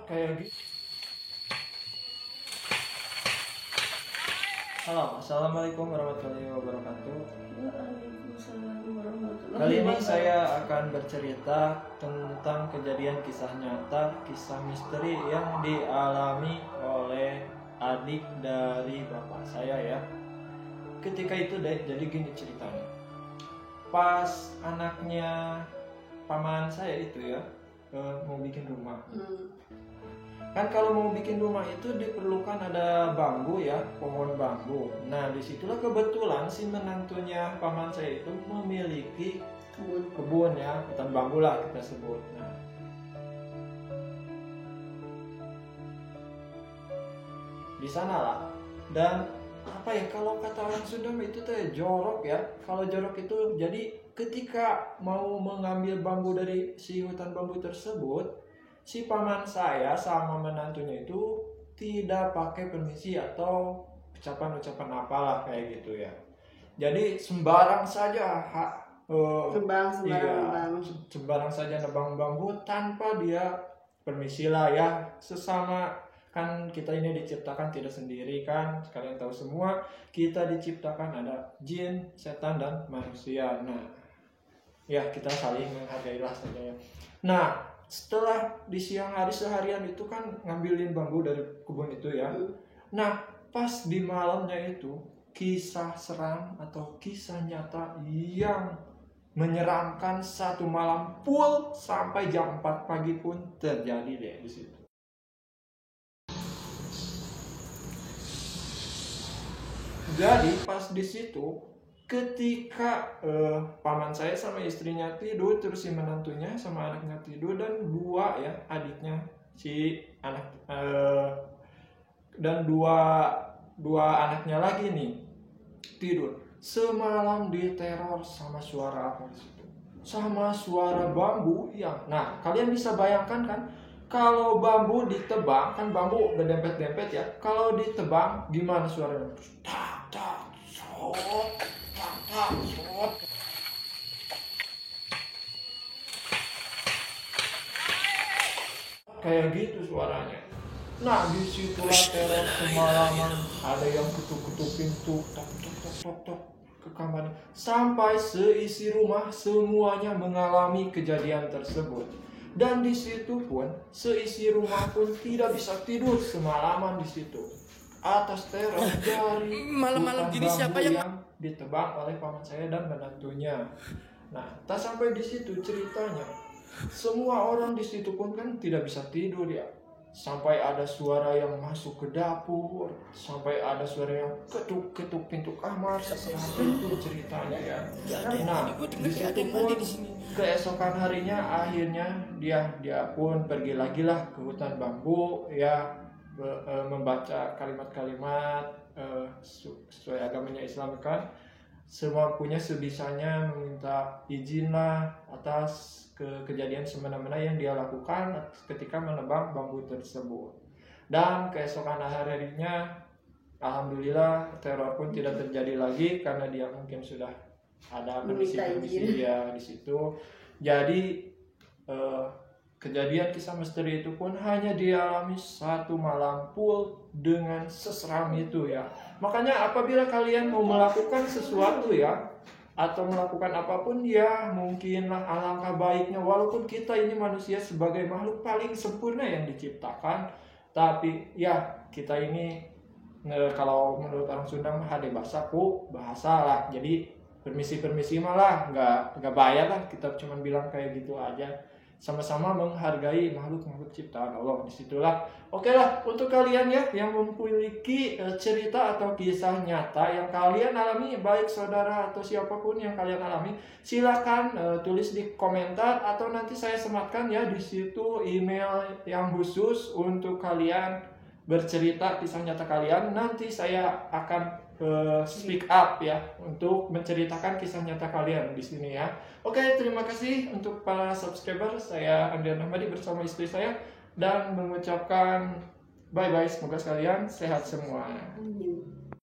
kayak gitu. Halo, assalamualaikum warahmatullahi wabarakatuh. Waalaikumsalam warahmatullahi Kali ini wabarakatuh. saya akan bercerita tentang kejadian kisah nyata, kisah misteri yang dialami oleh adik dari bapak saya ya. Ketika itu jadi gini ceritanya. Pas anaknya paman saya itu ya mau bikin rumah. Kan kalau mau bikin rumah itu diperlukan ada bambu ya, pohon bambu. Nah disitulah kebetulan si menantunya paman saya itu memiliki kebun ya, hutan bambu lah kita sebut. Nah, di sana lah. Dan apa ya, kalau kata orang Sunda itu teh jorok ya. Kalau jorok itu jadi ketika mau mengambil bambu dari si hutan bambu tersebut, si paman saya sama menantunya itu tidak pakai permisi atau ucapan-ucapan apalah kayak gitu ya. Jadi sembarang saja sembarang saja nebang bambu tanpa dia permisi lah ya. Sesama kan kita ini diciptakan tidak sendiri kan, kalian tahu semua kita diciptakan ada jin, setan dan manusia. Nah ya kita saling menghargailah saja ya. Nah setelah di siang hari seharian itu kan ngambilin bambu dari kebun itu ya. Nah pas di malamnya itu kisah seram atau kisah nyata yang menyeramkan satu malam full sampai jam 4 pagi pun terjadi deh di situ. Jadi pas di situ ketika paman saya sama istrinya tidur, terus si menantunya sama anaknya tidur, dan dua ya adiknya si anak dan dua anaknya lagi nih tidur. Semalam diteror sama suara apa di situ? Sama suara bambu yang, nah kalian bisa bayangkan kan, kalau bambu ditebang kan bambu berdempet-dempet ya. Kalau ditebang gimana suaranya? Tak tak sot, tak tak sot. Kayak gitu suaranya. Nah disitulah teror semalaman. Ada yang ketuk-ketuk pintu, tok tok tok tok tok ke kamarnya. Sampai seisi rumah semuanya mengalami kejadian tersebut. Dan di situ pun seisi rumah pun tidak bisa tidur semalaman di situ. Atas teror dari malam-malam gini siapa yang ditebang oleh paman saya dan menantunya. Nah, tak sampai di situ ceritanya. Semua orang di situ pun kan tidak bisa tidur ya. Sampai ada suara yang masuk ke dapur, sampai ada suara yang ketuk-ketuk pintu kamar, seperti itu ceritanya ya. Nah, di situ pun keesokan harinya akhirnya dia pun pergi lagi lah ke hutan bambu ya, membaca kalimat-kalimat sesuai agamanya Islam kan. Semampunya sebisanya meminta izin lah atas kejadian semena-mena yang dia lakukan ketika menebang bambu tersebut. Dan keesokan harinya alhamdulillah teror pun tidak terjadi lagi karena dia mungkin sudah ada permisi ya di situ. Jadi kejadian kisah misteri itu pun hanya dialami satu malam full dengan seseram itu ya. Makanya apabila kalian mau melakukan sesuatu ya, atau melakukan apapun ya, mungkinlah alangkah baiknya, walaupun kita ini manusia sebagai makhluk paling sempurna yang diciptakan, tapi ya kita ini kalau menurut orang Sunda hade basaku bahasa lah, jadi permisi malah nggak bayar lah, kita cuma bilang kayak gitu aja. Sama-sama menghargai makhluk ciptaan Allah. Disitulah oke lah untuk kalian ya yang memiliki cerita atau kisah nyata yang kalian alami, baik saudara atau siapapun yang kalian alami, silakan tulis di komentar atau nanti saya sematkan ya di situ email yang khusus untuk kalian bercerita kisah nyata kalian. Nanti saya akan speak up ya untuk menceritakan kisah nyata kalian di sini ya. Oke, terima kasih untuk para subscriber. Saya Andrian Rahmadi bersama istri saya dan mengucapkan bye bye. Semoga kalian sehat semua.